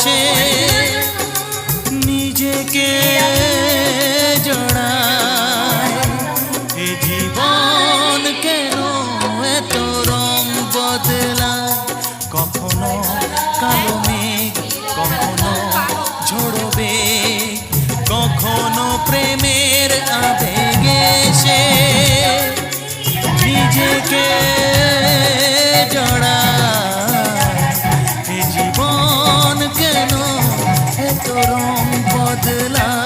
সে নিজেকে জড়ায়। এ জীবন কেন এত রং বদলায়? কখনো কালো মেঘ, কখনো ঝড়বে, কখনো প্রেমের আবেগে সে নিজেকে জড়ায়। এ জীবন কেন এত রং বদলায়?